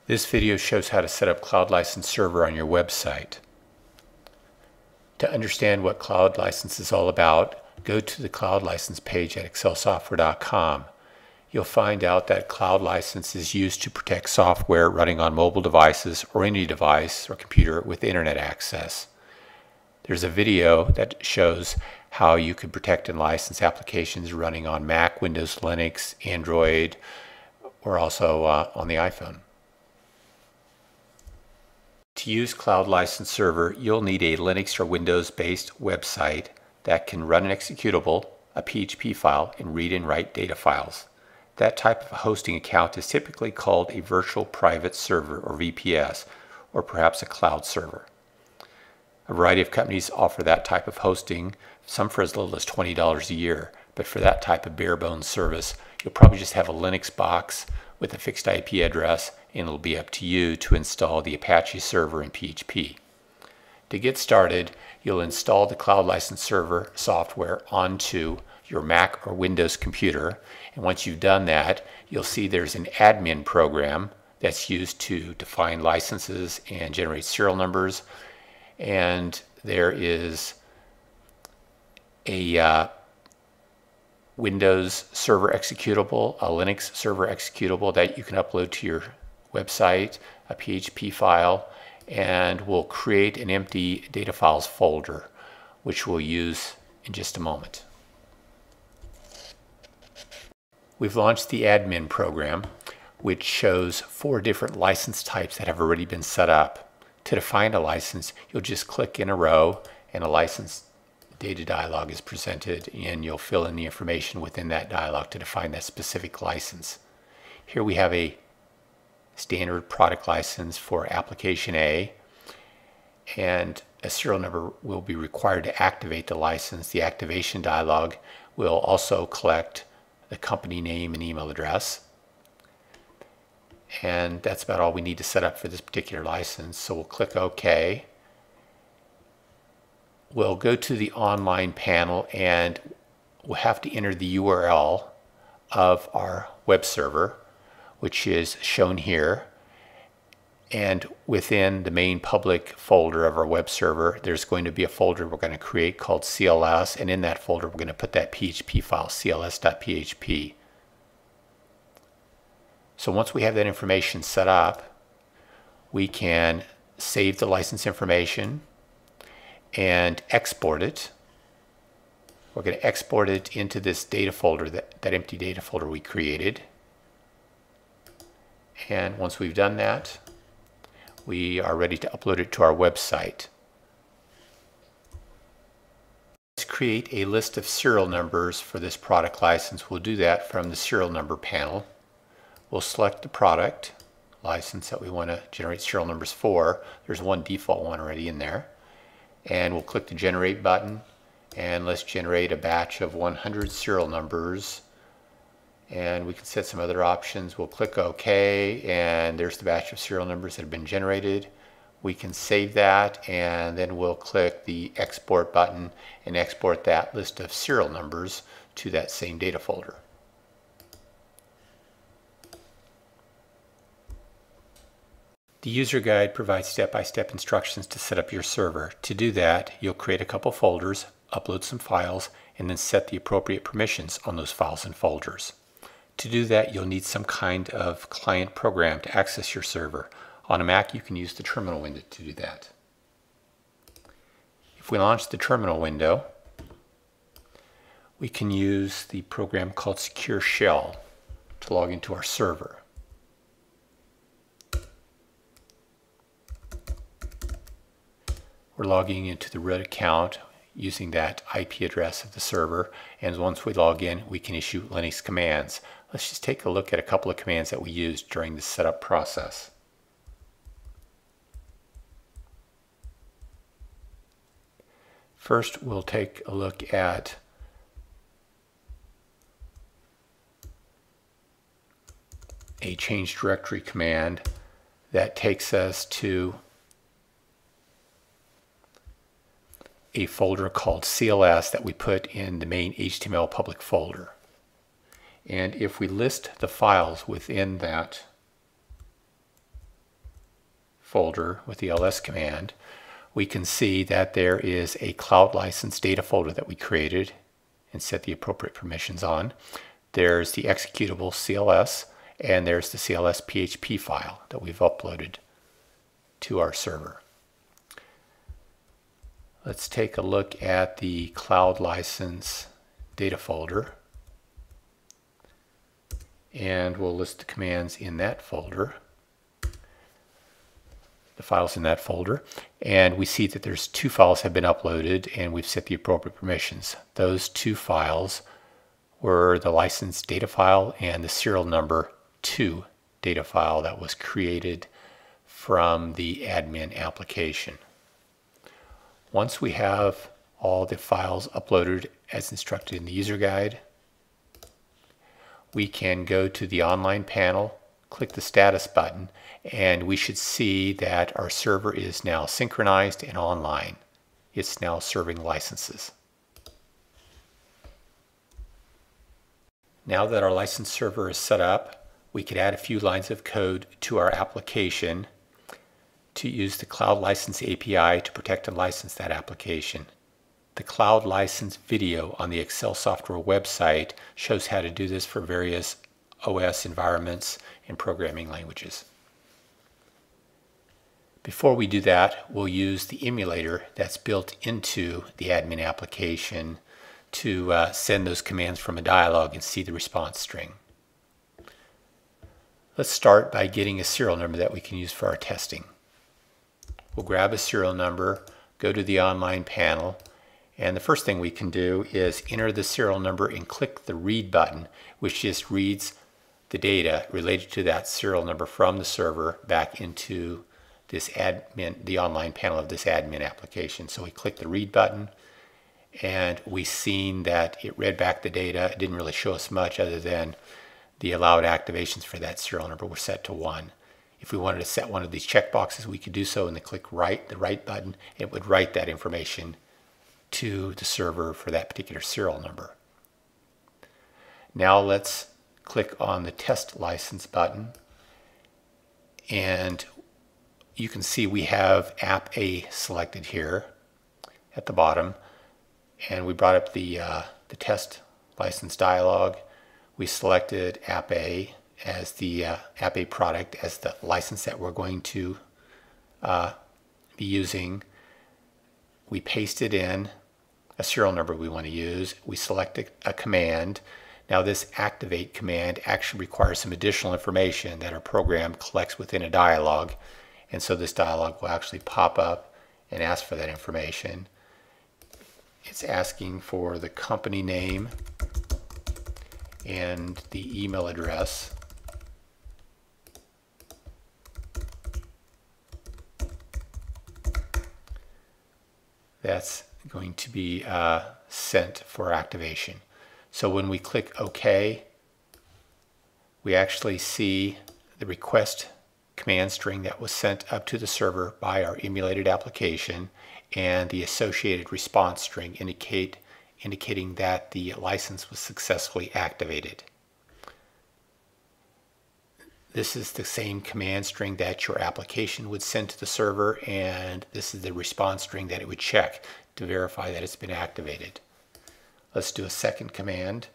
This video shows how to set up Cloud License Server on your website. To understand what Cloud License is all about, go to the Cloud License page at excelsoftware.com. You'll find out that Cloud License is used to protect software running on mobile devices or any device or computer with internet access. There's a video that shows how you can protect and license applications running on Mac, Windows, Linux, Android, or also on the iPhone. To use Cloud License Server, you'll need a Linux or Windows-based website that can run an executable, a PHP file, and read and write data files. That type of hosting account is typically called a Virtual Private Server, or VPS, or perhaps a cloud server. A variety of companies offer that type of hosting, some for as little as $20 a year, but for that type of bare-bones service, you'll probably just have a Linux box with a fixed IP address, and it'll be up to you to install the Apache server in PHP. To get started, you'll install the Cloud License Server software onto your Mac or Windows computer, and once you've done that, you'll see there's an admin program that's used to define licenses and generate serial numbers, and there is a Windows server executable, a Linux server executable that you can upload to your website, a PHP file, and we'll create an empty data files folder, which we'll use in just a moment. We've launched the admin program, which shows 4 different license types that have already been set up. To define a license, you'll just click in a row and a license data dialog is presented, and you'll fill in the information within that dialog to define that specific license. Here we have a standard product license for application A, and a serial number will be required to activate the license. The activation dialog will also collect the company name and email address. And that's about all we need to set up for this particular license. So we'll click OK. We'll go to the online panel and we'll have to enter the URL of our web server, which is shown here. And within the main public folder of our web server, there's going to be a folder we're going to create called CLS, and in that folder we're going to put that PHP file, cls.php. So once we have that information set up, we can save the license information and export it. We're going to export it into this data folder, that empty data folder we created. And once we've done that, we are ready to upload it to our website. Let's create a list of serial numbers for this product license. We'll do that from the serial number panel. We'll select the product license that we want to generate serial numbers for. There's one default one already in there. And we'll click the generate button, and let's generate a batch of 100 serial numbers, and we can set some other options. We'll click OK, and there's the batch of serial numbers that have been generated. We can save that, and then we'll click the export button and export that list of serial numbers to that same data folder. The user guide provides step-by-step instructions to set up your server. To do that, you'll create a couple folders, upload some files, and then set the appropriate permissions on those files and folders. To do that, you'll need some kind of client program to access your server. On a Mac, you can use the terminal window to do that. If we launch the terminal window, we can use the program called Secure Shell to log into our server. We're logging into the root account using that IP address of the server, and once we log in, we can issue Linux commands. Let's just take a look at a couple of commands that we used during the setup process. First, we'll take a look at a change directory command that takes us to a folder called CLS that we put in the main HTML public folder. And if we list the files within that folder with the ls command, we can see that there is a cloud license data folder that we created and set the appropriate permissions on. There's the executable CLS, and there's the CLS PHP file that we've uploaded to our server. Let's take a look at the cloud license data folder, and we'll list the commands in that folder, the files in that folder, and we see that there's 2 files have been uploaded and we've set the appropriate permissions. Those 2 files were the license data file and the serial number 2 data file that was created from the admin application. Once we have all the files uploaded as instructed in the user guide, we can go to the online panel, click the status button, and we should see that our server is now synchronized and online. It's now serving licenses. Now that our license server is set up, we could add a few lines of code to our application to use the Cloud License API to protect and license that application. The Cloud License video on the Excel Software website shows how to do this for various OS environments and programming languages. Before we do that, we'll use the emulator that's built into the admin application to send those commands from a dialog and see the response string. Let's start by getting a serial number that we can use for our testing. We'll grab a serial number, go to the online panel, and the first thing we can do is enter the serial number and click the read button, which just reads the data related to that serial number from the server back into this admin, the online panel of this admin application. So we click the read button, and we've seen that it read back the data. It didn't really show us much other than the allowed activations for that serial number were set to 1. If we wanted to set one of these checkboxes, we could do so and then click the right button. It would write that information to the server for that particular serial number. Now let's click on the test license button, and you can see we have app A selected here at the bottom, and we brought up the test license dialog. We selected app A as the app A product as the license that we're going to be using. We pasted in a serial number we want to use. We select a command. Now this activate command actually requires some additional information that our program collects within a dialog, and so this dialog will actually pop up and ask for that information. It's asking for the company name and the email address. That's going to be sent for activation. So when we click OK, we actually see the request command string that was sent up to the server by our emulated application and the associated response string indicating that the license was successfully activated. This is the same command string that your application would send to the server, and this is the response string that it would check to verify that it's been activated. Let's do a second command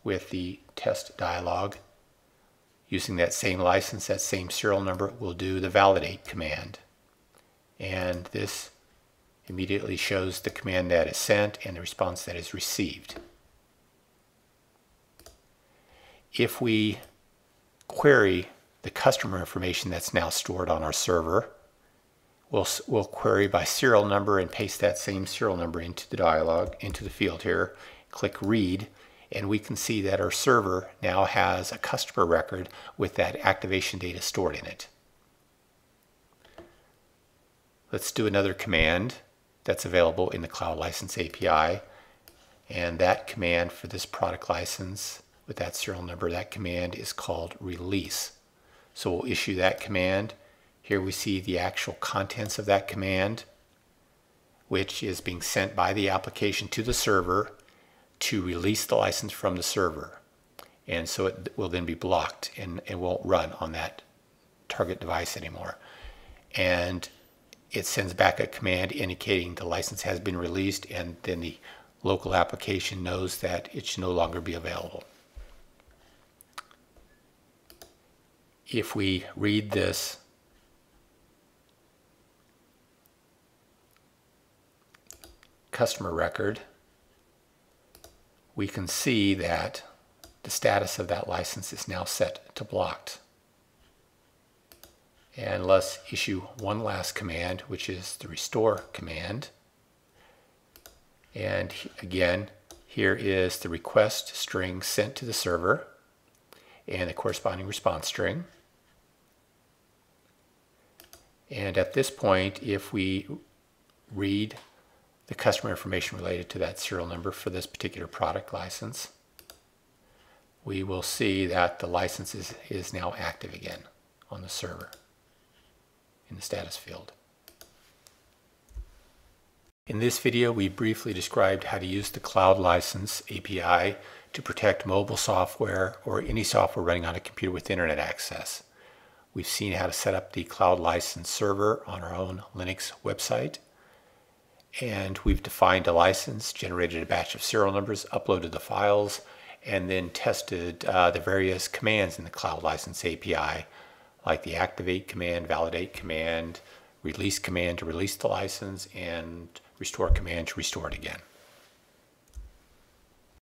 with the test dialog. Using that same license, that same serial number, we'll do the validate command. And this immediately shows the command that is sent and the response that is received. If we query the customer information that's now stored on our server, we'll query by serial number and paste that same serial number into the dialog, into the field here, click read, and we can see that our server now has a customer record with that activation data stored in it. Let's do another command that's available in the Cloud License API, and that command for this product license with that serial number, that command is called release. So we'll issue that command. Here we see the actual contents of that command, which is being sent by the application to the server to release the license from the server. And so it will then be blocked and it won't run on that target device anymore. and it sends back a command indicating the license has been released, and then the local application knows that it should no longer be available. If we read this customer record, we can see that the status of that license is now set to blocked. And let's issue one last command, which is the restore command. And again, here is the request string sent to the server and the corresponding response string. And at this point, if we read the customer information related to that serial number for this particular product license, we will see that the license is now active again on the server in the status field. In this video, we briefly described how to use the Cloud License API to protect mobile software or any software running on a computer with internet access. We've seen how to set up the Cloud License server on our own Linux website. And we've defined a license, generated a batch of serial numbers, uploaded the files, and then tested the various commands in the Cloud License API, like the activate command, validate command, release command to release the license, and restore command to restore it again.